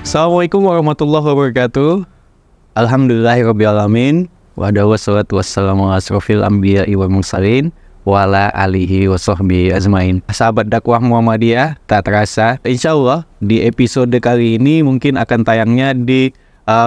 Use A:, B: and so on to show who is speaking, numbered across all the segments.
A: Assalamualaikum warahmatullahi wabarakatuh. Alhamdulillahirrabbilalamin. Wassalatu wassalamu ala asrofil anbiya'i wal mursalin wa ala alihi wa sahbihi ajmain. Sahabat dakwah Muhammadiyah, tak terasa insya Allah di episode kali ini mungkin akan tayangnya di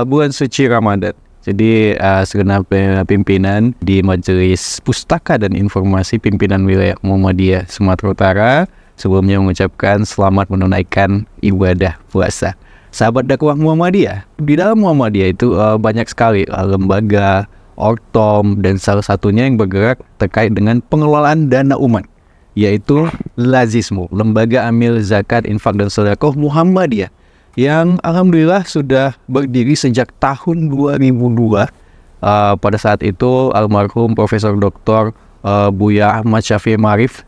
A: bulan suci Ramadan. Jadi segenap pimpinan di Majelis Pustaka dan Informasi Pimpinan Wilayah Muhammadiyah Sumatera Utara sebelumnya mengucapkan selamat menunaikan ibadah puasa. Sahabat dakwah Muhammadiyah, di dalam Muhammadiyah itu banyak sekali lembaga, ortom, dan salah satunya yang bergerak terkait dengan pengelolaan dana umat, yaitu Lazismu, Lembaga Amil Zakat Infak dan Sedekah Muhammadiyah, yang alhamdulillah sudah berdiri sejak tahun 2002. Pada saat itu almarhum Profesor Dr. Buya Ahmad Syafi'i Ma'arif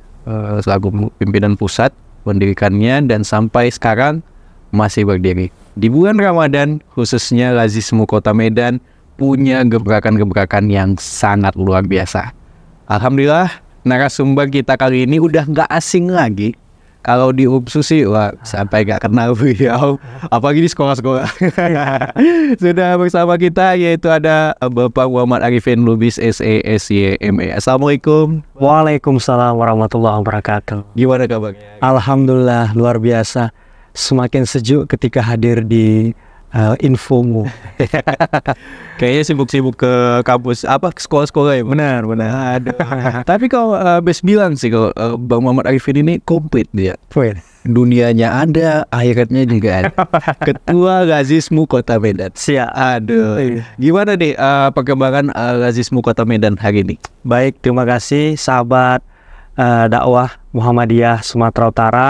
A: selaku pimpinan pusat mendirikannya dan sampai sekarang masih berdiri. Di bulan Ramadan, khususnya Lazismu Kota Medan punya gebrakan-gebrakan yang sangat luar biasa. Alhamdulillah, narasumber kita kali ini udah nggak asing lagi. Kalau di UPSU sih, wah, sampai nggak kenal beliau, apalagi di sekolah-sekolah. Sudah bersama kita, yaitu ada Bapak Muhammad Arifin Lubis, SE/SY/ME. Assalamualaikum.
B: Waalaikumsalam warahmatullahi wabarakatuh.
A: Gimana kabarnya?
B: Alhamdulillah, luar biasa. Semakin sejuk ketika hadir di infomu.
A: Kayaknya sibuk-sibuk ke kampus, ke sekolah-sekolah ya?
B: Benar.
A: Aduh. Tapi kalau Bes bilang sih, kalau Bang Muhammad Arifin ini komplit dia. Dunianya ada, akhiratnya juga ada. Ketua Lazismu Kota Medan.
B: Siap.
A: Aduh. Gimana nih perkembangan Lazismu Kota Medan hari ini?
B: Baik, terima kasih sahabat dakwah Muhammadiyah Sumatera Utara.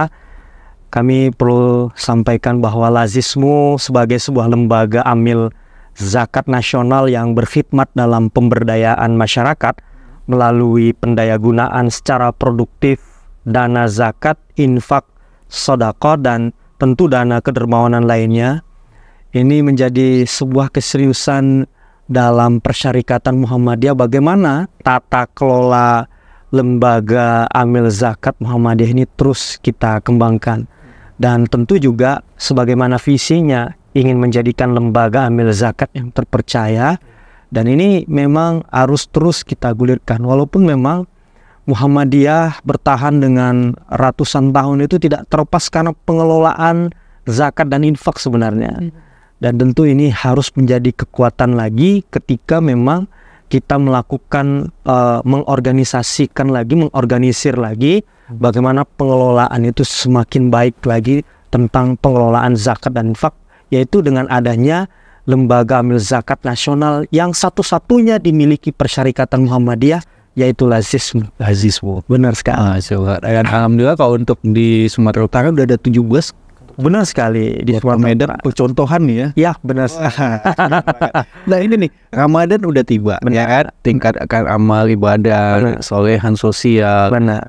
B: Kami perlu sampaikan bahwa Lazismu sebagai sebuah lembaga amil zakat nasional yang berkhidmat dalam pemberdayaan masyarakat melalui pendayagunaan secara produktif dana zakat, infak, sedekah, dan tentu dana kedermawanan lainnya. Ini menjadi sebuah keseriusan dalam persyarikatan Muhammadiyah bagaimana tata kelola lembaga amil zakat Muhammadiyah ini terus kita kembangkan. Dan tentu juga sebagaimana visinya ingin menjadikan lembaga amil zakat yang terpercaya. Dan ini memang harus terus kita gulirkan. Walaupun memang Muhammadiyah bertahan dengan ratusan tahun itu tidak terlepas karena pengelolaan zakat dan infak sebenarnya. Dan tentu ini harus menjadi kekuatan lagi ketika memang kita melakukan mengorganisasikan lagi, mengorganisir lagi bagaimana pengelolaan itu semakin baik lagi tentang pengelolaan zakat dan infak, yaitu dengan adanya lembaga amil zakat nasional yang satu-satunya dimiliki persyarikatan Muhammadiyah, yaitu Lazismu. Benar sekali.
A: Alhamdulillah kalau untuk di Sumatera Utara udah ada 17.
B: Benar sekali di
A: Sumatera Medan percontohan nih ya.
B: Ya, benar.
A: Nah ini nih, Ramadan udah tiba. Ya kan? Tingkatkan amal ibadah, solehan sosial.
B: Benar.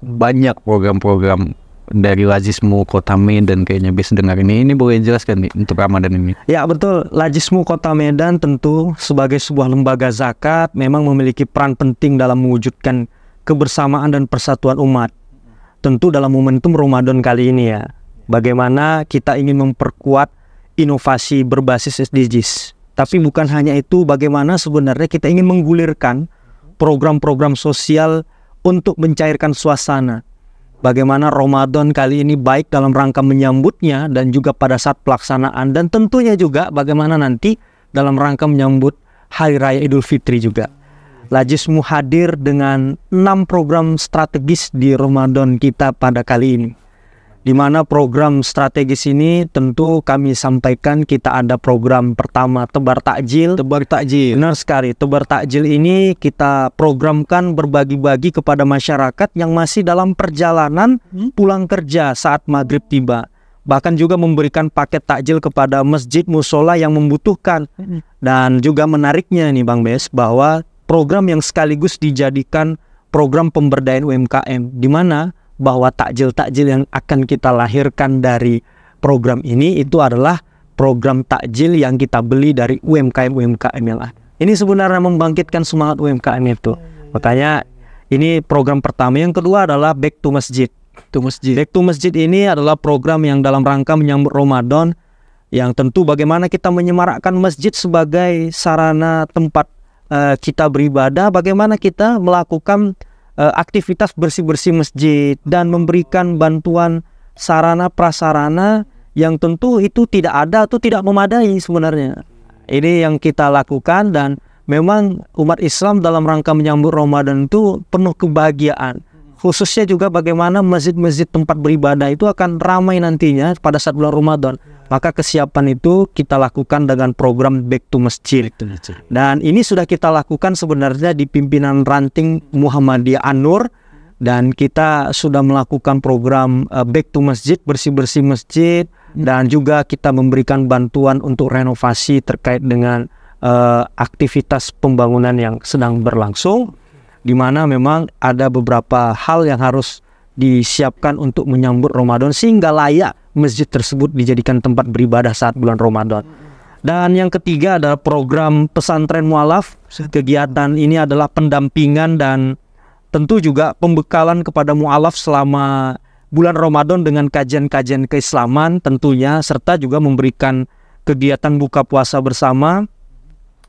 A: Banyak program-program dari Lazismu Kota Medan kayaknya bisa dengar ini. Ini boleh jelaskan nih untuk Ramadan ini?
B: Ya betul, Lazismu Kota Medan tentu sebagai sebuah lembaga zakat memang memiliki peran penting dalam mewujudkan kebersamaan dan persatuan umat. Tentu dalam momentum Ramadan kali ini ya. Bagaimana kita ingin memperkuat inovasi berbasis SDGs. Tapi bukan hanya itu, bagaimana sebenarnya kita ingin menggulirkan program-program sosial untuk mencairkan suasana. Bagaimana Ramadan kali ini baik dalam rangka menyambutnya dan juga pada saat pelaksanaan. Dan tentunya juga bagaimana nanti dalam rangka menyambut Hari Raya Idul Fitri juga. Lazismu hadir dengan 6 program strategis di Ramadan kita pada kali ini. Di mana program strategis ini tentu kami sampaikan kita ada program pertama Tebar Takjil.
A: Tebar Takjil.
B: Benar sekali, Tebar Takjil ini kita programkan berbagi-bagi kepada masyarakat yang masih dalam perjalanan pulang kerja saat maghrib tiba. Bahkan juga memberikan paket takjil kepada masjid musola yang membutuhkan. Dan juga menariknya nih Bang Bes, bahwa program yang sekaligus dijadikan program pemberdayaan UMKM, di mana bahwa takjil-takjil yang akan kita lahirkan dari program ini itu adalah program takjil yang kita beli dari UMKM-UMKM yang ada. Ini sebenarnya membangkitkan semangat UMKM itu. Makanya ini program pertama. Yang kedua adalah Back to Masjid. Back to Masjid ini adalah program yang dalam rangka menyambut Ramadan yang tentu bagaimana kita menyemarakkan masjid sebagai sarana tempat kita beribadah, bagaimana kita melakukan aktivitas bersih-bersih masjid dan memberikan bantuan sarana prasarana yang tentu itu tidak ada atau tidak memadai sebenarnya. Ini yang kita lakukan, dan memang umat Islam dalam rangka menyambut Ramadan itu penuh kebahagiaan. Khususnya juga bagaimana masjid-masjid tempat beribadah itu akan ramai nantinya pada saat bulan Ramadan. Maka kesiapan itu kita lakukan dengan program Back to Masjid. Dan ini sudah kita lakukan sebenarnya di pimpinan ranting Muhammadiyah An-Nur. Dan kita sudah melakukan program Back to Masjid, bersih-bersih masjid. Dan juga kita memberikan bantuan untuk renovasi terkait dengan aktivitas pembangunan yang sedang berlangsung, di mana memang ada beberapa hal yang harus disiapkan untuk menyambut Ramadan sehingga layak masjid tersebut dijadikan tempat beribadah saat bulan Ramadan. Dan yang ketiga adalah program pesantren mualaf. Kegiatan ini adalah pendampingan dan tentu juga pembekalan kepada mualaf selama bulan Ramadan dengan kajian-kajian keislaman tentunya, serta juga memberikan kegiatan buka puasa bersama.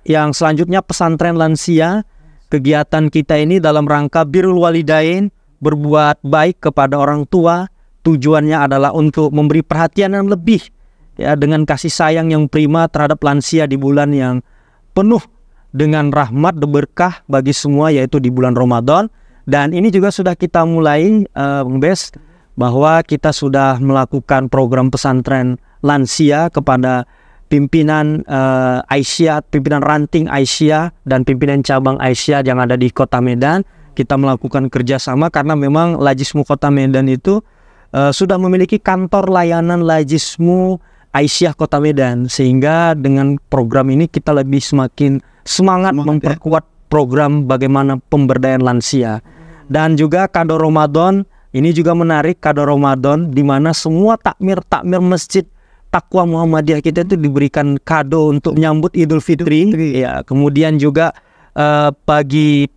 B: Yang selanjutnya pesantren lansia. Kegiatan kita ini dalam rangka birrul walidain, berbuat baik kepada orang tua. Tujuannya adalah untuk memberi perhatian yang lebih, ya, dengan kasih sayang yang prima terhadap lansia di bulan yang penuh dengan rahmat dan berkah bagi semua, yaitu di bulan Ramadan. Dan ini juga sudah kita mulai, Bung Bes, bahwa kita sudah melakukan program pesantren lansia kepada pimpinan Aisyah, pimpinan ranting Aisyah dan pimpinan cabang Aisyah yang ada di Kota Medan. Kita melakukan kerjasama karena memang Lajismu Kota Medan itu sudah memiliki kantor layanan Lajismu Aisyah Kota Medan, sehingga dengan program ini kita lebih semakin semangat memperkuat program bagaimana pemberdayaan lansia. Dan juga kado Ramadan ini juga menarik, kado Ramadan di mana semua takmir masjid Taqwa Muhammadiyah kita itu diberikan kado untuk menyambut Idul Fitri. Ya, kemudian juga bagi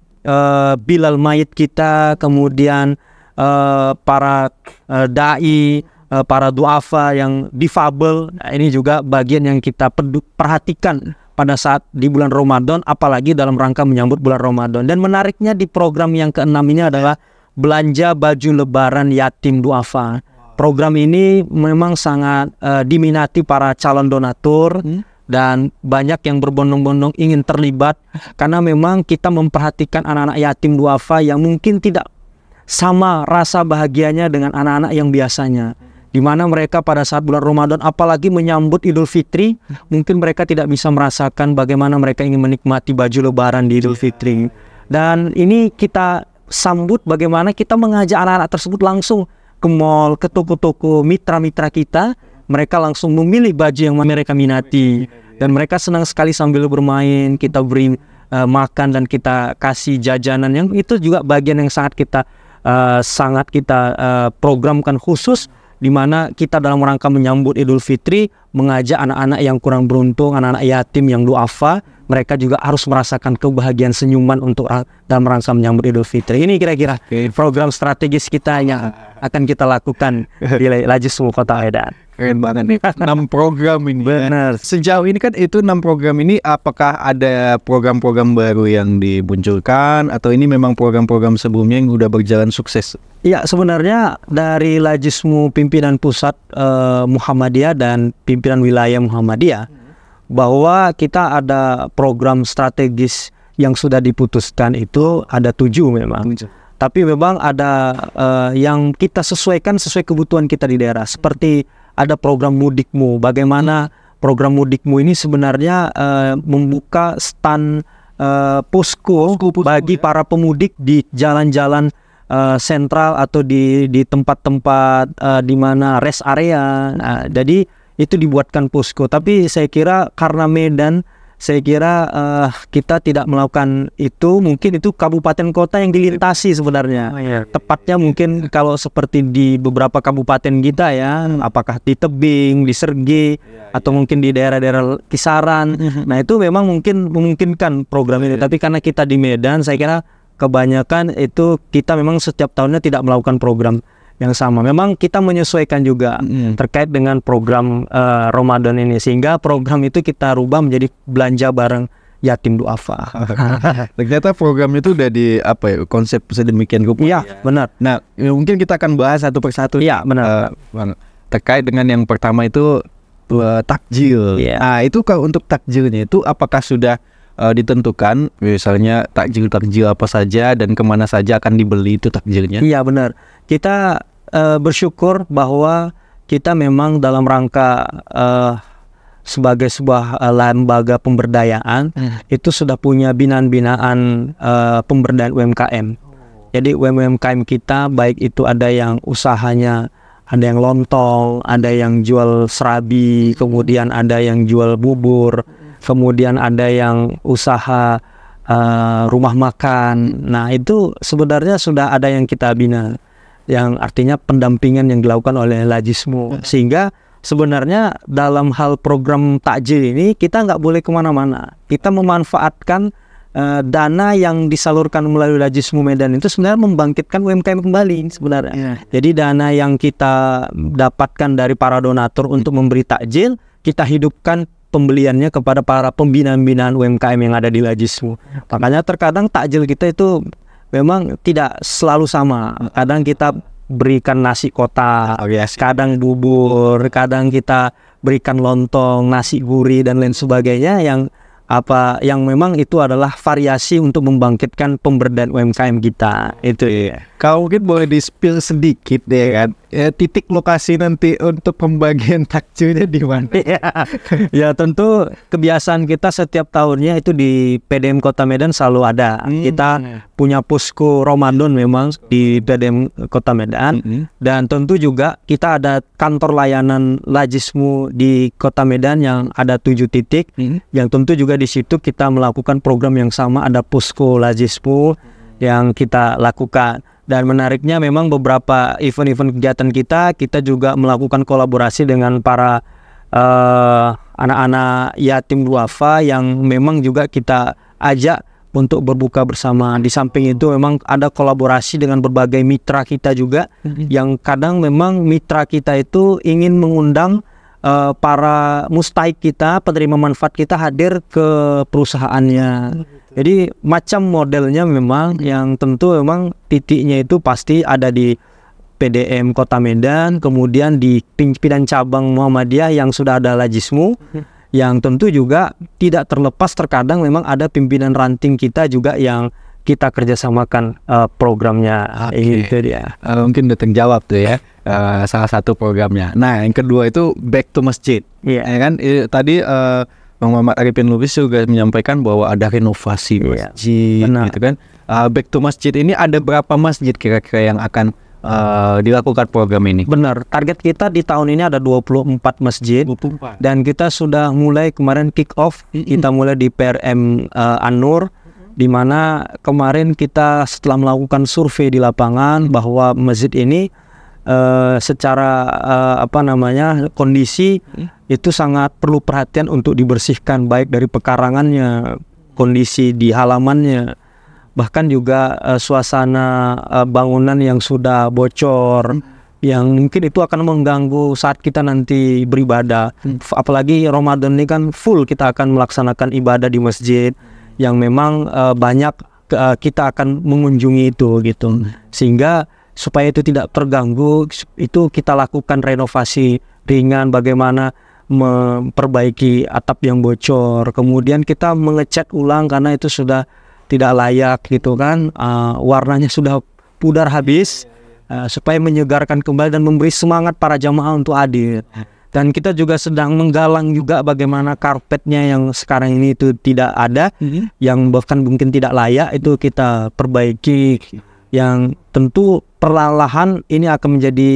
B: Bilal Mayit kita, kemudian para dai, para duafa yang difabel. Nah, ini juga bagian yang kita perhatikan pada saat di bulan Ramadan, apalagi dalam rangka menyambut bulan Ramadan. Dan menariknya di program yang ke-6 ini adalah belanja baju lebaran yatim duafa. Program ini memang sangat diminati para calon donatur dan banyak yang berbondong-bondong ingin terlibat, karena memang kita memperhatikan anak-anak yatim duafa yang mungkin tidak sama rasa bahagianya dengan anak-anak yang biasanya, di mana mereka pada saat bulan Ramadan apalagi menyambut Idul Fitri, mungkin mereka tidak bisa merasakan bagaimana mereka ingin menikmati baju lebaran di Idul Fitri. Dan ini kita sambut bagaimana kita mengajak anak-anak tersebut langsung ke mall, ke toko-toko mitra-mitra kita. Mereka langsung memilih baju yang mereka minati, dan mereka senang sekali sambil bermain. Kita beri makan dan kita kasih jajanan, yang itu juga bagian yang sangat kita programkan khusus, di mana kita dalam rangka menyambut Idul Fitri mengajak anak-anak yang kurang beruntung, anak-anak yatim yang duafa, mereka juga harus merasakan kebahagiaan senyuman untuk dalam rangka menyambut Idul Fitri. Ini kira-kira program strategis kita yang akan kita lakukan di Lajismu Kota Medan.
A: Keren banget nih, 6 program ini.
B: Benar.
A: Sejauh ini kan itu 6 program ini, apakah ada program-program baru yang dimunculkan atau ini memang program-program sebelumnya yang udah berjalan sukses?
B: Ya, sebenarnya dari Lajismu pimpinan pusat Muhammadiyah dan pimpinan wilayah Muhammadiyah, bahwa kita ada program strategis yang sudah diputuskan itu ada 7 memang. Tapi memang ada yang kita sesuaikan sesuai kebutuhan kita di daerah. Seperti ada program Mudikmu. Bagaimana program Mudikmu ini sebenarnya membuka stand posko bagi para pemudik di jalan-jalan sentral atau di tempat-tempat di mana rest area. Nah, jadi itu dibuatkan posko. Tapi saya kira karena Medan, saya kira kita tidak melakukan itu. Mungkin itu kabupaten kota yang dilintasi sebenarnya. Tepatnya mungkin kalau seperti di beberapa kabupaten kita ya, apakah di Tebing, di Sergi, atau mungkin di daerah-daerah kisaran. Nah, itu memang mungkin memungkinkan program ini. Tapi karena kita di Medan, saya kira kebanyakan itu kita memang setiap tahunnya tidak melakukan program yang sama. Memang kita menyesuaikan juga terkait dengan program Ramadan ini, sehingga program itu kita rubah menjadi belanja bareng yatim duafa.
A: Ternyata program itu udah di konsep sedemikian rupa.
B: Iya, benar.
A: Nah, mungkin kita akan bahas satu persatu.
B: Iya, benar.
A: Terkait dengan yang pertama itu takjil. Nah, itu kalau untuk takjilnya itu apakah sudah ditentukan, misalnya takjil apa saja dan kemana saja akan dibeli itu takjilnya?
B: Iya, benar. Kita bersyukur bahwa kita memang dalam rangka sebagai sebuah lembaga pemberdayaan itu sudah punya binaan-binaan pemberdayaan UMKM. Jadi UMKM kita baik itu ada yang usahanya, ada yang lontong, ada yang jual serabi, kemudian ada yang jual bubur, kemudian ada yang usaha rumah makan. Nah, itu sebenarnya sudah ada yang kita bina, yang artinya pendampingan yang dilakukan oleh Lajismu. Sehingga sebenarnya dalam hal program takjil ini kita nggak boleh kemana-mana. Kita memanfaatkan dana yang disalurkan melalui Lajismu Medan itu sebenarnya membangkitkan UMKM kembali sebenarnya. Jadi dana yang kita dapatkan dari para donatur untuk memberi takjil, kita hidupkan pembeliannya kepada para pembinaan-binaan UMKM yang ada di Lajismu. Makanya terkadang takjil kita itu memang tidak selalu sama. Kadang kita berikan nasi kotak, kadang bubur, kadang kita berikan lontong, nasi gurih dan lain sebagainya yang memang itu adalah variasi untuk membangkitkan pemberdayaan UMKM kita. Itu ya.
A: Kalau mungkin boleh di-spill sedikit deh kan, titik lokasi nanti untuk pembagian takjilnya di mana?
B: Ya tentu kebiasaan kita setiap tahunnya itu di PDM Kota Medan selalu ada. Kita punya posko Ramadan memang di PDM Kota Medan, dan tentu juga kita ada kantor layanan Lajismu di Kota Medan yang ada 7 titik, yang tentu juga di situ kita melakukan program yang sama, ada posko Lajismu yang kita lakukan. Dan menariknya memang beberapa event-event kegiatan kita juga melakukan kolaborasi dengan para anak-anak yatim duafa yang memang juga kita ajak untuk berbuka bersama. Di samping itu memang ada kolaborasi dengan berbagai mitra kita juga, yang kadang memang mitra kita itu ingin mengundang para mustaik kita, penerima manfaat kita hadir ke perusahaannya. Jadi macam modelnya memang yang tentu memang titiknya itu pasti ada di PDM Kota Medan, kemudian di pimpinan cabang Muhammadiyah yang sudah ada Lajismu, yang tentu juga tidak terlepas terkadang memang ada pimpinan ranting kita juga yang kita kerjasamakan programnya. Itu dia.
A: Mungkin udah terjawab tuh ya, salah satu programnya. Nah, yang kedua itu back to masjid. Ya kan, tadi Bang Muhammad Arifin Lubis juga menyampaikan bahwa ada renovasi masjid, gitu kan. Back to masjid ini ada berapa masjid kira-kira yang akan dilakukan program ini?
B: Benar, target kita di tahun ini ada 24 masjid.
A: 24.
B: Dan kita sudah mulai kemarin kick off, kita mulai di PRM An-Nur, di mana kemarin kita setelah melakukan survei di lapangan bahwa masjid ini secara kondisi itu sangat perlu perhatian untuk dibersihkan, baik dari pekarangannya, kondisi di halamannya, bahkan juga suasana bangunan yang sudah bocor, yang mungkin itu akan mengganggu saat kita nanti beribadah. Apalagi Ramadan ini kan full kita akan melaksanakan ibadah di masjid, yang memang banyak kita akan mengunjungi itu gitu. Sehingga supaya itu tidak terganggu, itu kita lakukan renovasi ringan, bagaimana memperbaiki atap yang bocor, kemudian kita mengecat ulang karena itu sudah tidak layak gitu kan, warnanya sudah pudar habis, supaya menyegarkan kembali dan memberi semangat para jamaah untuk hadir. Dan kita juga sedang menggalang juga bagaimana karpetnya yang sekarang ini itu tidak ada, yang bahkan mungkin tidak layak, itu kita perbaiki, yang tentu perlahan ini akan menjadi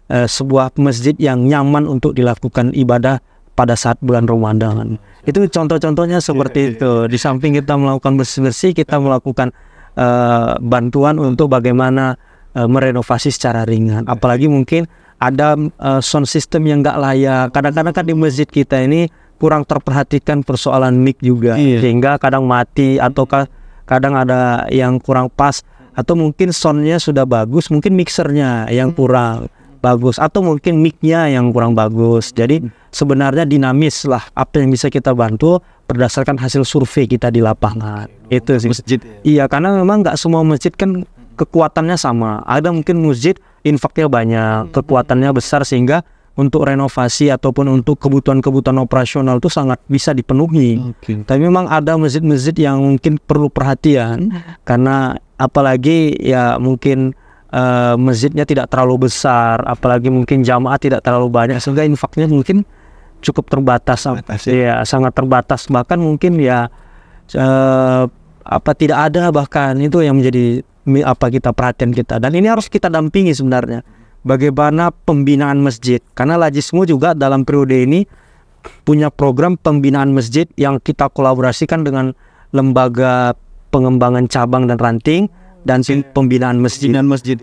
B: sebuah masjid yang nyaman untuk dilakukan ibadah pada saat bulan Ramadan. Itu contoh-contohnya seperti itu. Di samping kita melakukan bersih-bersih, kita melakukan bantuan untuk bagaimana merenovasi secara ringan. Apalagi mungkin ada sound system yang nggak layak. Kadang-kadang kan di masjid kita ini kurang terperhatikan persoalan mic juga, sehingga kadang mati atau kadang ada yang kurang pas atau mungkin soundnya sudah bagus, mungkin mixernya yang kurang bagus, atau mungkin mic-nya yang kurang bagus. Jadi sebenarnya dinamis lah apa yang bisa kita bantu berdasarkan hasil survei kita di lapangan. Itu sih.
A: Masjid.
B: Iya, karena memang nggak semua masjid kan kekuatannya sama. Ada mungkin masjid infaknya banyak, kekuatannya besar sehingga untuk renovasi ataupun untuk kebutuhan-kebutuhan operasional itu sangat bisa dipenuhi. Tapi memang ada masjid-masjid yang mungkin perlu perhatian karena apalagi ya mungkin masjidnya tidak terlalu besar, apalagi mungkin jamaah tidak terlalu banyak sehingga infaknya mungkin cukup terbatas. Ya, sangat terbatas, bahkan mungkin ya tidak ada, bahkan itu yang menjadi kita perhatian kita, dan ini harus kita dampingi sebenarnya. Bagaimana pembinaan masjid, karena Lajismu juga dalam periode ini punya program pembinaan masjid yang kita kolaborasikan dengan lembaga pengembangan cabang dan ranting dan pembinaan masjid.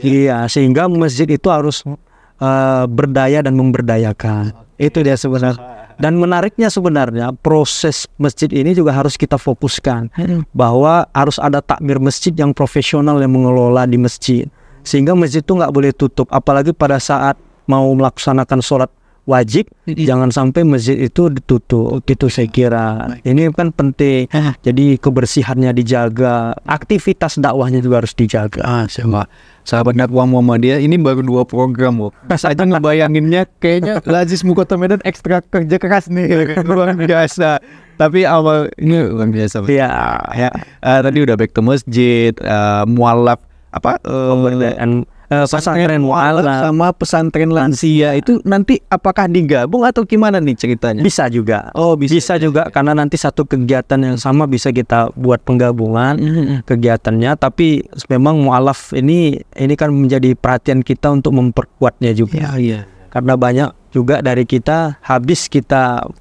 B: Iya, sehingga masjid itu harus berdaya dan memberdayakan. Itu dia sebenarnya. Dan menariknya sebenarnya proses masjid ini juga harus kita fokuskan bahwa harus ada takmir masjid yang profesional yang mengelola di masjid. Sehingga masjid itu nggak boleh tutup, apalagi pada saat mau melaksanakan sholat wajib, jangan sampai masjid itu ditutup. Itu saya kira ini kan penting. Jadi kebersihannya dijaga, aktivitas dakwahnya juga harus dijaga.
A: Sahabat dakwah Muhammadiyah, ini baru 2 program, Pas aja ngebayanginnya kayaknya Lajismu Kota Medan ekstra kerja keras nih, luar biasa. Tapi awal ini luar biasa.
B: Ya.
A: Tadi udah back to masjid, mualaf pesantren mualaf sama pesantren lansia itu nanti apakah digabung atau gimana nih ceritanya?
B: Bisa juga. Bisa juga karena nanti satu kegiatan yang sama bisa kita buat penggabungan kegiatannya. Tapi memang mualaf ini kan menjadi perhatian kita untuk memperkuatnya juga. Iya. Karena banyak juga dari kita habis kita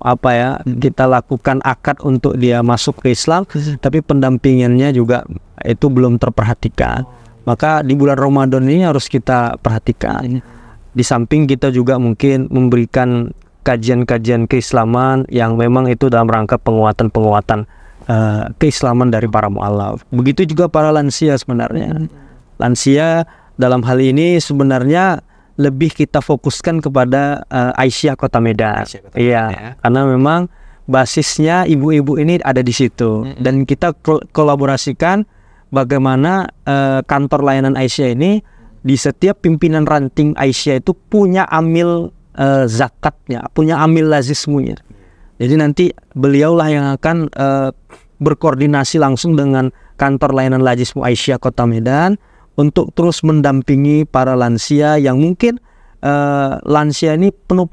B: kita lakukan akad untuk dia masuk ke Islam, tapi pendampingannya juga itu belum terperhatikan. Maka di bulan Ramadan ini harus kita perhatikan. Di samping kita juga mungkin memberikan kajian-kajian keislaman yang memang itu dalam rangka penguatan keislaman dari para mu'alaf. Begitu juga para lansia sebenarnya. Lansia dalam hal ini sebenarnya lebih kita fokuskan kepada Aisyah Kota Medan. Iya, karena memang basisnya ibu-ibu ini ada di situ. Dan kita kolaborasikan bagaimana kantor layanan Aisyah ini di setiap pimpinan ranting Aisyah itu punya amil zakatnya, punya amil lazismunya. Jadi nanti beliaulah yang akan berkoordinasi langsung dengan kantor layanan Lajismu Aisyah Kota Medan untuk terus mendampingi para lansia yang mungkin lansia ini perlu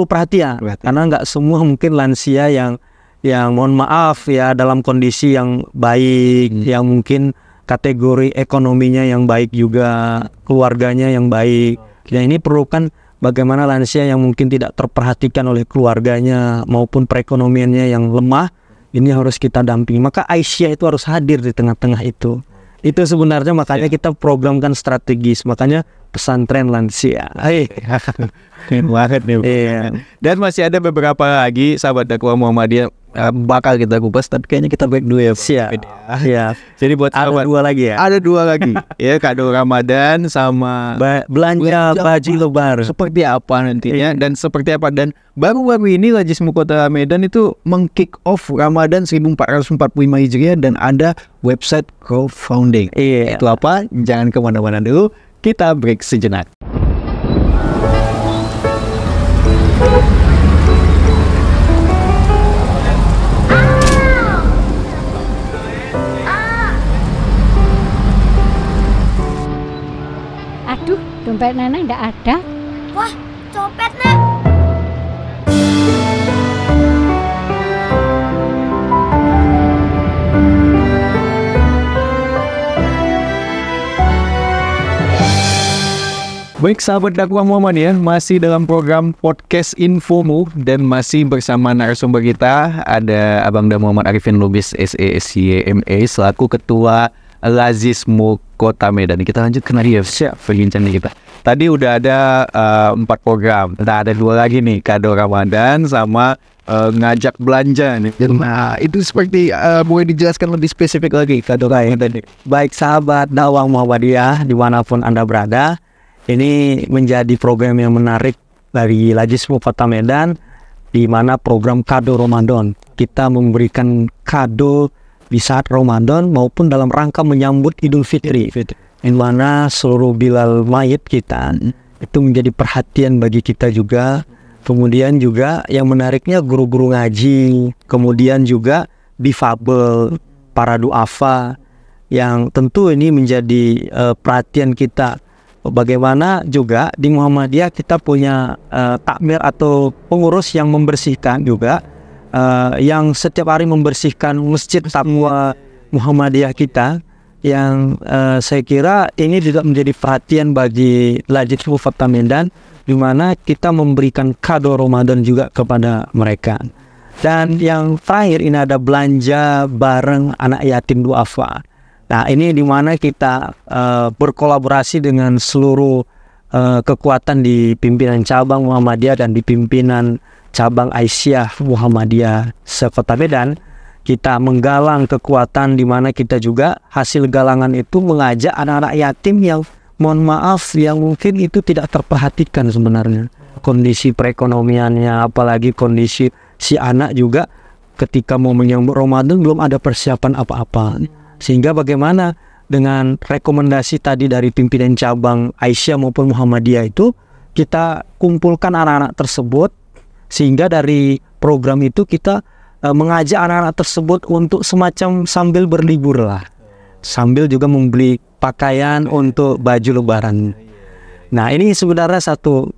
B: perhatian. Karena nggak semua mungkin lansia yang mohon maaf ya dalam kondisi yang baik, yang mungkin kategori ekonominya yang baik juga, keluarganya yang baik. Dan ini perlukan bagaimana lansia yang mungkin tidak terperhatikan oleh keluarganya maupun perekonomiannya yang lemah, ini harus kita dampingi. Maka Aisyah itu harus hadir di tengah-tengah itu. Itu sebenarnya makanya kita programkan strategis, makanya pesantren lansia.
A: Keren banget nih. Dan masih ada beberapa lagi sahabat dakwah Muhammadiyah bakal kita kupas, tapi kayaknya kita break dulu ya.
B: Siap.
A: Jadi buat
B: ada 2 lagi ya.
A: Ada 2 lagi. Ya, kado Ramadan sama
B: belanja baju lebaran.
A: Seperti apa nantinya dan seperti apa, dan baru-baru ini Lajismu Kota Medan itu meng-kick off Ramadan 1445 Hijriah dan ada website crowdfunding. Itu apa? Jangan kemana-mana dulu. Kita break sejenak.
C: Aduh, dompet Nenek nggak ada.
D: Wah, copet, Nek.
A: Baik sahabat dakwah Muhammadiyah, masih dalam program podcast Infomu dan masih bersama narasumber kita ada Abangda Muhammad Arifin Lubis SESYMA selaku Ketua Lajismu Kota Medan. Kita lanjutkan lagi ya perbincangan kita. Tadi udah ada 4 program, nah ada 2 lagi nih, kado Ramadan sama ngajak belanja nih. Nah, itu seperti boleh dijelaskan lebih spesifik lagi Kak Dora yang tadi.
B: Baik sahabat dakwah Muhammadiyah dimanapun Anda berada, ini menjadi program yang menarik dari Lajismu Kota Medan, di mana program kado Ramadan. Kita memberikan kado di saat Ramadan maupun dalam rangka menyambut Idul Fitri, di mana seluruh Bilal mayit kita itu menjadi perhatian bagi kita juga. Kemudian juga yang menariknya guru-guru ngaji, kemudian juga difabel, para duafa, yang tentu ini menjadi perhatian kita. Bagaimana juga di Muhammadiyah kita punya takmir atau pengurus yang membersihkan juga, yang setiap hari membersihkan masjid Taqwa Muhammadiyah kita, yang saya kira ini juga menjadi perhatian bagi Lajismu Kota Medan, di mana kita memberikan kado Ramadan juga kepada mereka. Dan yang terakhir ini ada belanja bareng anak yatim duafa. Nah, ini di mana kita berkolaborasi dengan seluruh kekuatan di pimpinan cabang Muhammadiyah dan di pimpinan cabang Aisyah Muhammadiyah se-Kota Medan. Kita menggalang kekuatan di mana kita juga hasil galangan itu mengajak anak-anak yatim yang mohon maaf yang mungkin itu tidak terperhatikan sebenarnya kondisi perekonomiannya, apalagi kondisi si anak juga ketika mau menyambut Ramadan belum ada persiapan apa-apa. Sehingga bagaimana dengan rekomendasi tadi dari pimpinan cabang Aisyah maupun Muhammadiyah itu, kita kumpulkan anak-anak tersebut, sehingga dari program itu kita mengajak anak-anak tersebut untuk semacam sambil berlibur lah, sambil juga membeli pakaian untuk baju lebaran. Nah, ini sebenarnya satu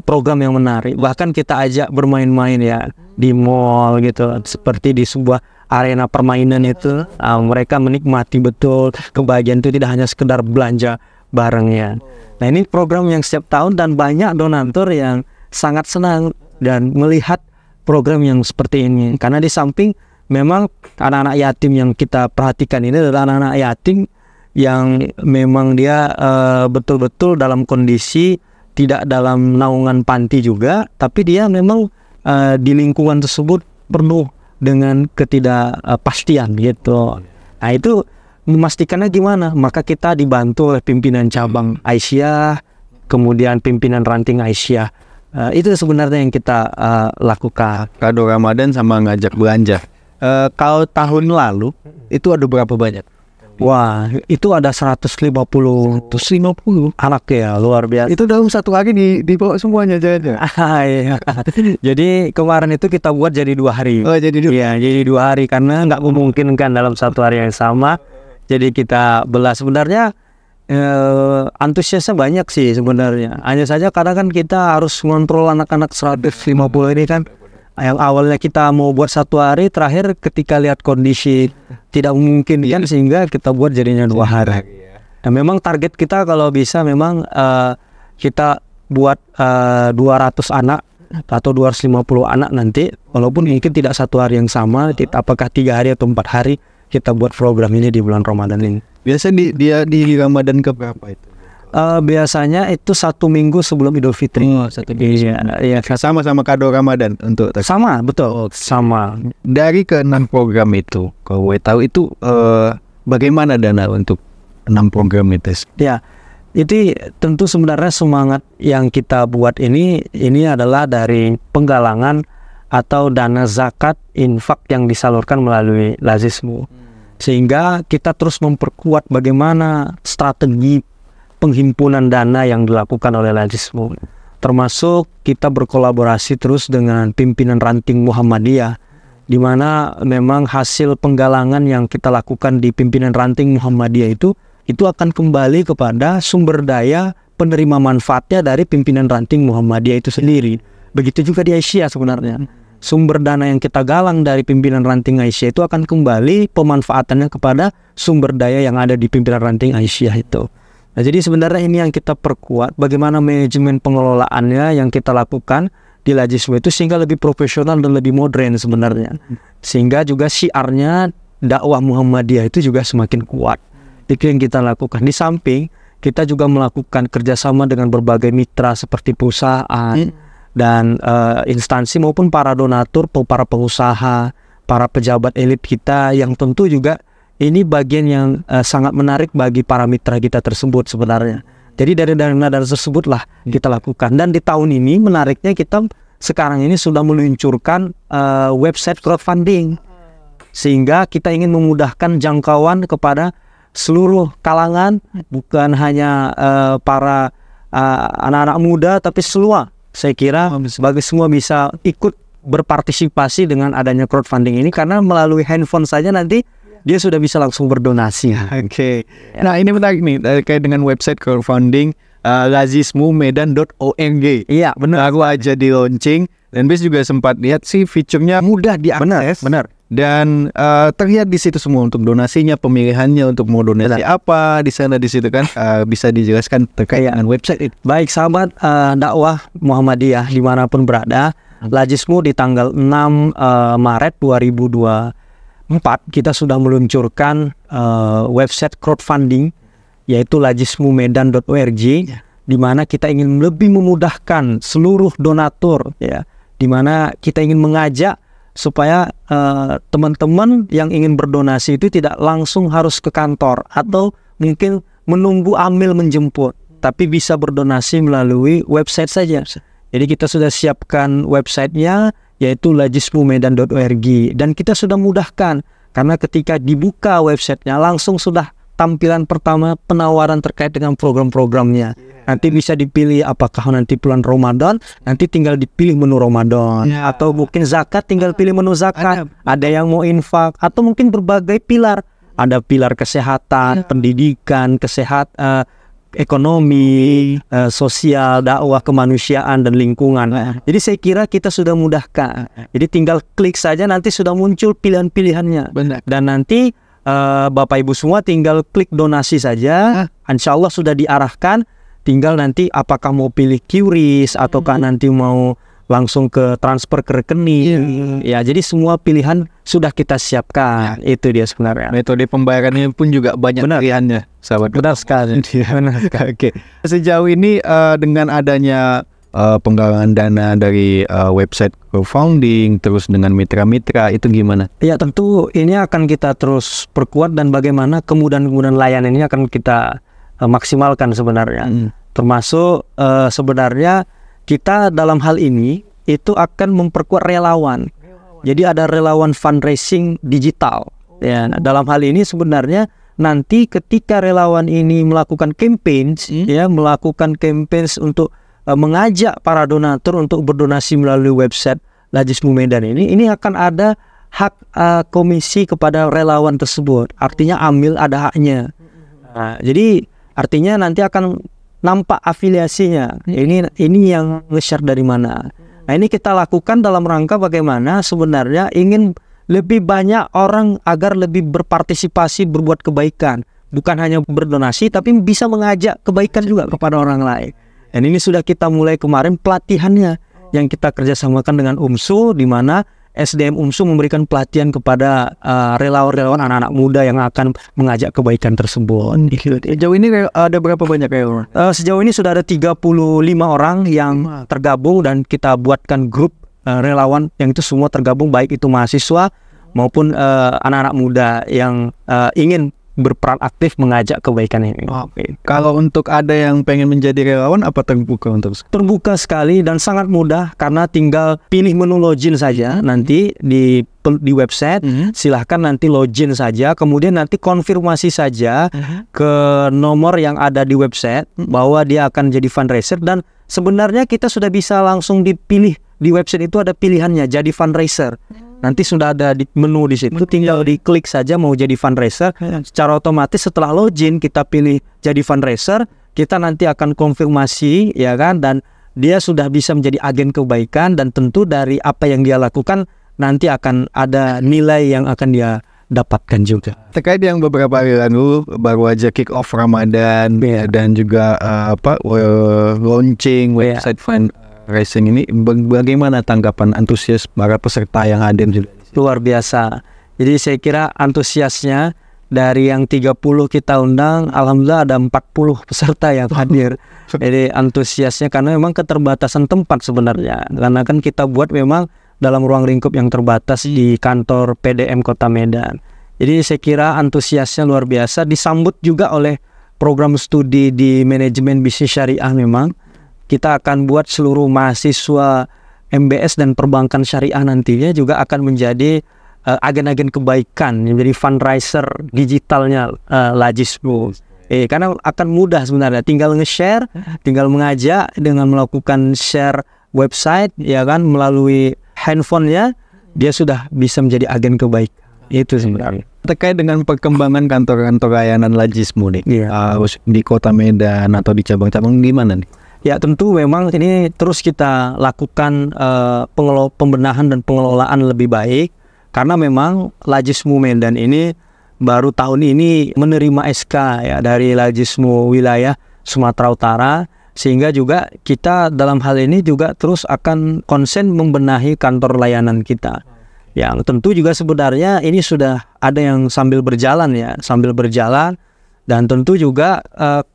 B: program yang menarik. Bahkan kita ajak bermain-main ya di mall gitu, seperti di sebuah arena permainan itu. Mereka menikmati betul kebahagiaan itu, tidak hanya sekedar belanja barangnya. Nah, ini program yang setiap tahun dan banyak donatur yang sangat senang dan melihat program yang seperti ini. Karena di samping memang anak-anak yatim yang kita perhatikan ini adalah anak-anak yatim yang memang dia betul-betul dalam kondisi tidak dalam naungan panti juga, tapi dia memang di lingkungan tersebut penuh dengan ketidakpastian gitu. Nah, itu memastikannya gimana? Maka kita dibantu oleh pimpinan cabang Aisyah, kemudian pimpinan ranting Aisyah. Itu sebenarnya yang kita lakukan.
A: Kado Ramadan sama ngajak belanja. Kalau tahun lalu itu ada berapa banyak?
B: Wah, itu ada 150 anak ya, luar biasa.
A: Itu dalam satu hari dibawa semuanya jalannya.
B: Iya. Jadi kemarin itu kita buat jadi 2 hari.
A: Oh, jadi 2.
B: Iya, jadi 2 hari karena nggak memungkinkan dalam satu hari yang sama. Jadi kita belah. Sebenarnya antusiasnya banyak sih sebenarnya. Hanya saja kadang kan kita harus ngontrol anak-anak 150 ini kan. Yang awalnya kita mau buat 1 hari, terakhir ketika lihat kondisi tidak memungkinkan sehingga kita buat jadinya 2 hari. Nah, memang target kita kalau bisa memang kita buat 200 anak atau 250 anak nanti, walaupun mungkin tidak 1 hari yang sama, apakah 3 hari atau 4 hari kita buat program ini di bulan Ramadan ini.
A: Biasa dia di Ramadan keberapa itu?
B: Biasanya itu 1 minggu sebelum Idul Fitri.
A: Oh, 1 minggu.
B: Iya.
A: Sama-sama kado Ramadan untuk
B: sama, betul. Sama.
A: Dari ke-6 program itu, kalau gue tahu itu bagaimana dana untuk 6 program itu?
B: Ya, itu tentu sebenarnya semangat yang kita buat ini adalah dari penggalangan atau dana zakat infak yang disalurkan melalui Lajismu. Sehingga kita terus memperkuat bagaimana strategi penghimpunan dana yang dilakukan oleh Lajismu. Termasuk kita berkolaborasi terus dengan pimpinan ranting Muhammadiyah, di mana memang hasil penggalangan yang kita lakukan di pimpinan ranting Muhammadiyah itu akan kembali kepada sumber daya penerima manfaatnya dari pimpinan ranting Muhammadiyah itu sendiri. Begitu juga di Aisyah sebenarnya. Sumber dana yang kita galang dari pimpinan ranting Aisyah itu akan kembali pemanfaatannya kepada sumber daya yang ada di pimpinan ranting Aisyah itu. Nah, jadi sebenarnya ini yang kita perkuat, bagaimana manajemen pengelolaannya yang kita lakukan di Lajismu itu sehingga lebih profesional dan lebih modern sebenarnya. Sehingga juga syiarnya dakwah Muhammadiyah itu juga semakin kuat. Itu yang kita lakukan. Di samping kita juga melakukan kerjasama dengan berbagai mitra seperti perusahaan, dan instansi maupun para donatur, para pengusaha, para pejabat elit kita yang tentu juga ini bagian yang sangat menarik bagi para mitra kita tersebut sebenarnya. Jadi dari dana tersebutlah kita lakukan. Dan di tahun ini menariknya kita sekarang ini sudah meluncurkan website crowdfunding, sehingga kita ingin memudahkan jangkauan kepada seluruh kalangan, bukan hanya para anak-anak muda, tapi semua. Saya kira bagi semua bisa ikut berpartisipasi dengan adanya crowdfunding ini, karena melalui handphone saja nanti dia sudah bisa langsung berdonasi.
A: Oke. Nah, ini menarik nih terkait dengan website crowdfunding lazismumedan.org.
B: Iya, benar.
A: Baru aja di launching, dan Bis juga sempat lihat sih fiturnya mudah diakses.
B: Benar.
A: Dan terlihat di situ semua untuk donasinya, pemilihannya untuk mau donasi apa di sana, di situ kan bisa dijelaskan terkait dengan website itu.
B: Baik sahabat dakwah Muhammadiyah dimanapun berada, Lazismu di tanggal 6 Maret 2024 kita sudah meluncurkan website crowdfunding, yaitu lazismumedan.org, di mana kita ingin lebih memudahkan seluruh donatur, ya, di mana kita ingin mengajak supaya teman-teman yang ingin berdonasi itu tidak langsung harus ke kantor atau mungkin menunggu amil menjemput, tapi bisa berdonasi melalui website saja. Jadi kita sudah siapkan websitenya, yaitu lazismumedan.org, dan kita sudah mudahkan karena ketika dibuka websitenya langsung sudah tampilan pertama penawaran terkait dengan program-programnya. Nanti bisa dipilih apakah nanti bulan Ramadan, nanti tinggal dipilih menu Ramadan, atau mungkin zakat tinggal pilih menu zakat. Ada yang mau infak, atau mungkin berbagai pilar. Ada pilar kesehatan, pendidikan, ekonomi, sosial, dakwah, kemanusiaan, dan lingkungan. Jadi saya kira kita sudah mudahkan. Jadi tinggal klik saja nanti sudah muncul pilihan-pilihannya.
A: Benar.
B: Dan nanti Bapak Ibu semua tinggal klik donasi saja, insya Allah sudah diarahkan. Tinggal nanti apakah mau pilih QRIS ataukah nanti mau langsung ke transfer ke rekening. Ya, jadi semua pilihan sudah kita siapkan. Itu dia sebenarnya.
A: Metode pembayarannya pun juga banyak pilihannya, sahabat.
B: Benar sekali.
A: Benar sekali. Oke. Sejauh ini dengan adanya penggalangan dana dari website crowdfunding, terus dengan mitra-mitra, itu gimana?
B: Ya, tentu ini akan kita terus perkuat, dan bagaimana kemudahan-kemudahan layanan ini akan kita maksimalkan sebenarnya. Termasuk sebenarnya kita dalam hal ini itu akan memperkuat relawan. Jadi ada relawan fundraising digital. Ya, dalam hal ini sebenarnya nanti ketika relawan ini melakukan campaigns, ya, melakukan campaigns untuk mengajak para donatur untuk berdonasi melalui website Lazismu Medan ini akan ada hak komisi kepada relawan tersebut. Artinya amil ada haknya. Nah, jadi artinya nanti akan nampak afiliasinya. Ini yang nge-share dari mana. Nah, ini kita lakukan dalam rangka bagaimana sebenarnya ingin lebih banyak orang agar lebih berpartisipasi berbuat kebaikan. Bukan hanya berdonasi, tapi bisa mengajak kebaikan juga kepada orang lain. Dan ini sudah kita mulai kemarin pelatihannya yang kita kerjasamakan dengan UMSU, di mana SDM UMSU memberikan pelatihan kepada relawan-relawan anak-anak muda yang akan mengajak kebaikan tersebut.
A: Sejauh ini ada berapa banyak relawan?
B: Sejauh ini sudah ada 35 orang yang tergabung, dan kita buatkan grup relawan yang itu semua tergabung, baik itu mahasiswa maupun anak-anak muda yang ingin berperan aktif mengajak kebaikan ini.
A: Kalau untuk ada yang pengen menjadi relawan, apa terbuka untuk?
B: Terbuka sekali dan sangat mudah, karena tinggal pilih menu login saja nanti di website. Silahkan nanti login saja, kemudian nanti konfirmasi saja ke nomor yang ada di website bahwa dia akan jadi fundraiser. Dan sebenarnya kita sudah bisa langsung dipilih di website, itu ada pilihannya jadi fundraiser. Nanti sudah ada di menu di situ, tinggal diklik saja mau jadi fundraiser. Secara otomatis setelah login kita pilih jadi fundraiser, kita nanti akan konfirmasi, ya kan, dan dia sudah bisa menjadi agen kebaikan, dan tentu dari apa yang dia lakukan nanti akan ada nilai yang akan dia dapatkan juga.
A: Terkait yang beberapa hari lalu baru aja kick off Ramadan, dan juga launching website fundraising ini, bagaimana tanggapan antusias para peserta yang hadir juga?
B: Luar biasa. Jadi saya kira antusiasnya Dari yang 30 kita undang, alhamdulillah ada 40 peserta yang hadir. Jadi antusiasnya karena memang keterbatasan tempat sebenarnya. Karena kan kita buat memang dalam ruang lingkup yang terbatas di kantor PDM Kota Medan. Jadi saya kira antusiasnya luar biasa, disambut juga oleh program studi di manajemen bisnis syariah. Memang kita akan buat seluruh mahasiswa MBS dan perbankan syariah nantinya juga akan menjadi agen-agen kebaikan, menjadi fundraiser digitalnya Lajismu. Karena akan mudah sebenarnya, tinggal nge-share, tinggal mengajak dengan melakukan share website, ya kan, melalui handphonenya, dia sudah bisa menjadi agen kebaikan. Itu sebenarnya.
A: Terkait dengan perkembangan kantor-kantor layanan Lajismu nih, di Kota Medan atau di cabang-cabang di mana nih?
B: Ya tentu memang ini terus kita lakukan pembenahan dan pengelolaan lebih baik. Karena memang Lajismu Medan ini baru tahun ini menerima SK ya dari Lajismu wilayah Sumatera Utara, sehingga juga kita dalam hal ini juga terus akan konsen membenahi kantor layanan kita. Yang tentu juga sebenarnya ini sudah ada yang sambil berjalan ya, dan tentu juga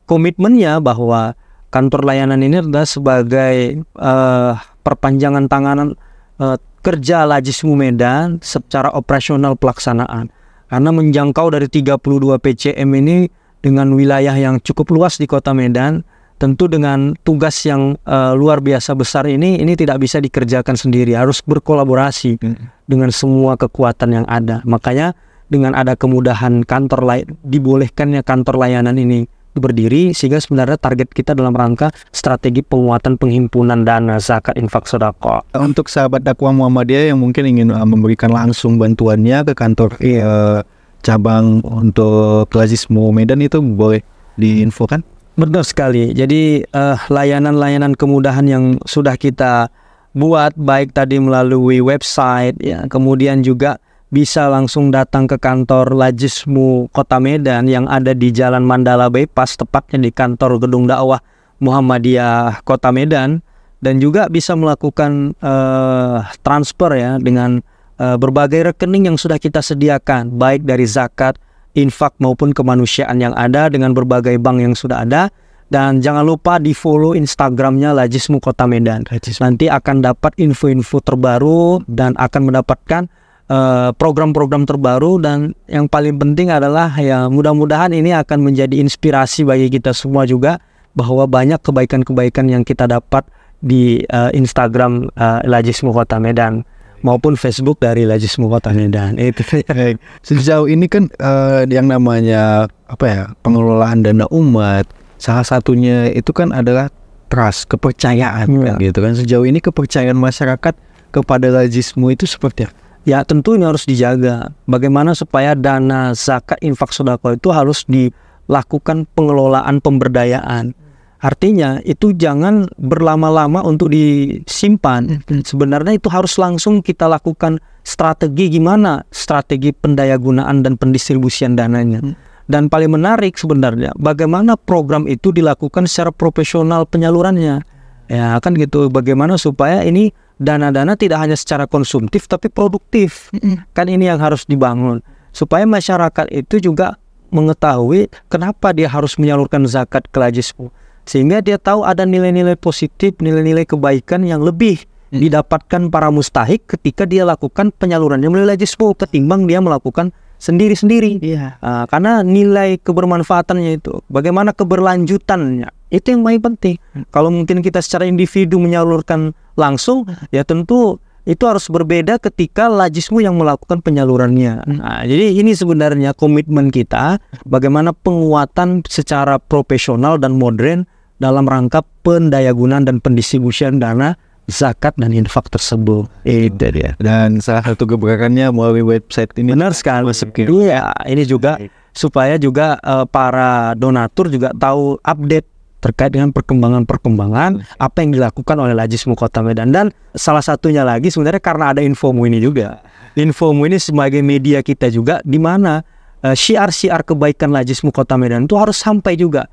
B: komitmennya bahwa kantor layanan ini adalah sebagai perpanjangan tangan kerja Lajismu Medan secara operasional pelaksanaan. Karena menjangkau dari 32 PCM ini dengan wilayah yang cukup luas di Kota Medan, tentu dengan tugas yang luar biasa besar ini tidak bisa dikerjakan sendiri, harus berkolaborasi dengan semua kekuatan yang ada. Makanya dengan ada kemudahan dibolehkannya kantor layanan ini berdiri, sehingga sebenarnya target kita dalam rangka strategi penguatan penghimpunan dana zakat infak sedekah.
A: Untuk sahabat dakwah Muhammadiyah yang mungkin ingin memberikan langsung bantuannya ke kantor cabang untuk Lajismu Medan, itu boleh diinfokan?
B: Benar sekali. Jadi layanan-layanan kemudahan yang sudah kita buat, baik tadi melalui website ya, kemudian juga bisa langsung datang ke kantor Lajismu Kota Medan yang ada di Jalan Mandala Bypass, tepatnya di kantor Gedung Dakwah Muhammadiyah Kota Medan, dan juga bisa melakukan transfer ya dengan berbagai rekening yang sudah kita sediakan, baik dari zakat, infak maupun kemanusiaan yang ada dengan berbagai bank yang sudah ada. Dan jangan lupa di follow Instagramnya Lajismu Kota Medan. Nanti akan dapat info-info terbaru dan akan mendapatkan program-program terbaru, dan yang paling penting adalah ya mudah-mudahan ini akan menjadi inspirasi bagi kita semua juga, bahwa banyak kebaikan-kebaikan yang kita dapat di Instagram Lajismu Kota Medan maupun Facebook dari Lajismu Kota Medan. Itu.
A: Sejauh ini kan yang namanya pengelolaan dana umat, salah satunya itu kan adalah trust, kepercayaan gitu kan. Sejauh ini kepercayaan masyarakat kepada Lajismu itu seperti apa?
B: Ya tentu ini harus dijaga. Bagaimana supaya dana zakat infak sedekah itu harus dilakukan pengelolaan pemberdayaan. Artinya itu jangan berlama-lama untuk disimpan. Sebenarnya itu harus langsung kita lakukan strategi gimana, strategi pendayagunaan dan pendistribusian dananya. Dan paling menarik sebenarnya bagaimana program itu dilakukan secara profesional penyalurannya. Ya kan gitu, bagaimana supaya ini dana-dana tidak hanya secara konsumtif tapi produktif. Kan ini yang harus dibangun, supaya masyarakat itu juga mengetahui kenapa dia harus menyalurkan zakat ke Lajismu, sehingga dia tahu ada nilai-nilai positif, nilai-nilai kebaikan yang lebih didapatkan para mustahik ketika dia lakukan penyalurannya melalui Lajismu ketimbang dia melakukan sendiri-sendiri. Karena nilai kebermanfaatannya itu, bagaimana keberlanjutannya, itu yang paling penting. Kalau mungkin kita secara individu menyalurkan langsung, ya tentu itu harus berbeda ketika Lajismu yang melakukan penyalurannya. Jadi ini sebenarnya komitmen kita, bagaimana penguatan secara profesional dan modern dalam rangka pendayagunaan dan pendistribusian dana zakat dan infak tersebut. Itu dia.
A: Dan salah satu gebrakannya melalui website ini.
B: Benar sekali. Iya, ini juga supaya juga para donatur juga tahu update terkait dengan perkembangan apa yang dilakukan oleh Lajismu Kota Medan. Dan salah satunya lagi sebenarnya karena ada Infomu ini juga. Infomu ini sebagai media kita juga, di mana syiar-syiar kebaikan Lajismu Kota Medan itu harus sampai juga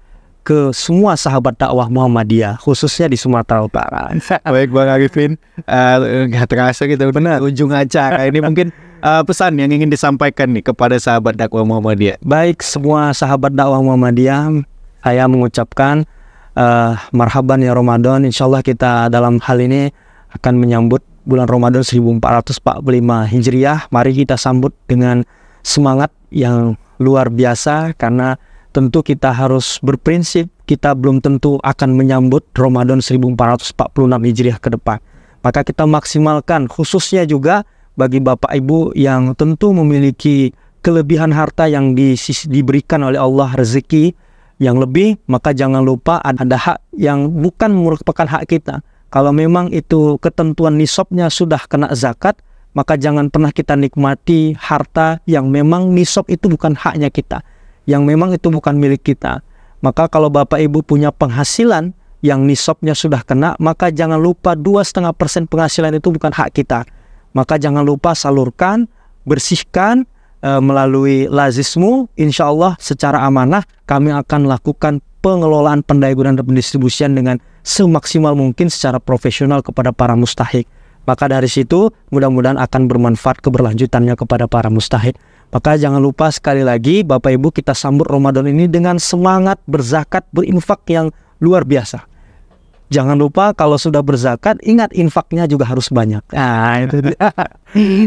B: ke semua sahabat dakwah Muhammadiyah, khususnya di Sumatera Utara.
A: Baik Bang Arifin, nggak terasa kita benar ujung acara ini. Mungkin pesan yang ingin disampaikan nih kepada sahabat dakwah Muhammadiyah.
B: Baik, semua sahabat dakwah Muhammadiyah, saya mengucapkan marhaban ya Ramadan. Insyaallah kita dalam hal ini akan menyambut bulan Ramadan 1445 Hijriah. Mari kita sambut dengan semangat yang luar biasa, karena tentu kita harus berprinsip kita belum tentu akan menyambut Ramadan 1446 Hijriah ke depan. Maka kita maksimalkan, khususnya juga bagi Bapak Ibu yang tentu memiliki kelebihan harta yang diberikan oleh Allah, rezeki yang lebih, maka jangan lupa ada hak yang bukan merupakan hak kita. Kalau memang itu ketentuan nisabnya sudah kena zakat, maka jangan pernah kita nikmati harta yang memang nisab itu bukan haknya kita, yang memang itu bukan milik kita. Maka kalau Bapak Ibu punya penghasilan yang nisabnya sudah kena, maka jangan lupa 2,5% penghasilan itu bukan hak kita. Maka jangan lupa salurkan, bersihkan melalui lazismu. Insya Allah secara amanah kami akan lakukan pengelolaan, pendayagunaan, dan pendistribusian dengan semaksimal mungkin secara profesional kepada para mustahik. Maka dari situ mudah-mudahan akan bermanfaat keberlanjutannya kepada para mustahik. Maka jangan lupa sekali lagi Bapak Ibu, kita sambut Ramadan ini dengan semangat berzakat, berinfak yang luar biasa. Jangan lupa kalau sudah berzakat, ingat infaknya juga harus banyak.
A: Nah, itu dia.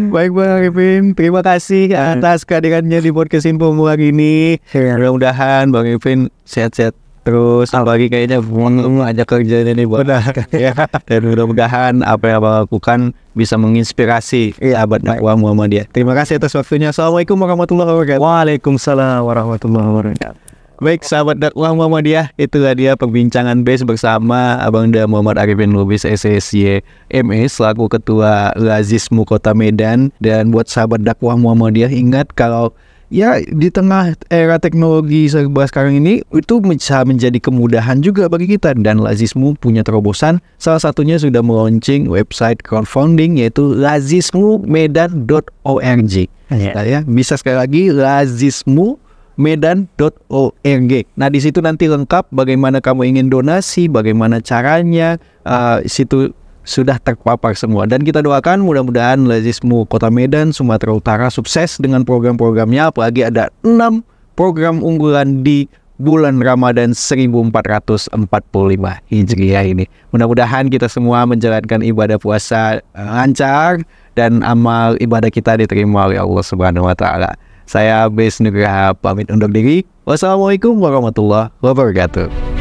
A: Baik Bang Arifin, terima kasih atas kehadirannya di podcast Info hari ini. Mudah-mudahan Bang Arifin sehat-sehat terus. Apalagi kayaknya ajak kerjanya nih Bang. Ya. Dan mudah-mudahan apa yang Abang lakukan bisa menginspirasi sahabat dakwah Muhammadiyah. Terima kasih atas waktunya. Assalamualaikum warahmatullahi wabarakatuh.
B: Waalaikumsalam warahmatullahi wabarakatuh.
A: Baik sahabat dakwah Muhammadiyah, itulah dia perbincangan base bersama Abang Da Muhammad Arifin Lubis SSY ME selaku Ketua Lazismu Kota Medan. Dan buat sahabat dakwah Muhammadiyah, ingat kalau ya di tengah era teknologi serba sekarang ini itu bisa menjadi kemudahan juga bagi kita. Dan Lazismu punya terobosan, salah satunya sudah meluncing website crowdfunding yaitu lazismumedan.org. Ya, bisa sekali lagi lazismumedan.org. Nah, di situ nanti lengkap bagaimana kamu ingin donasi, bagaimana caranya, situ sudah terpapar semua. Dan kita doakan mudah-mudahan Lazismu Kota Medan, Sumatera Utara sukses dengan program-programnya, apalagi ada 6 program unggulan di bulan Ramadan 1445 Hijriah ini. Mudah-mudahan kita semua menjalankan ibadah puasa lancar dan amal ibadah kita diterima oleh Allah Subhanahu wa taala. Saya Bes Nugraha pamit undur diri. Wassalamualaikum warahmatullahi wabarakatuh.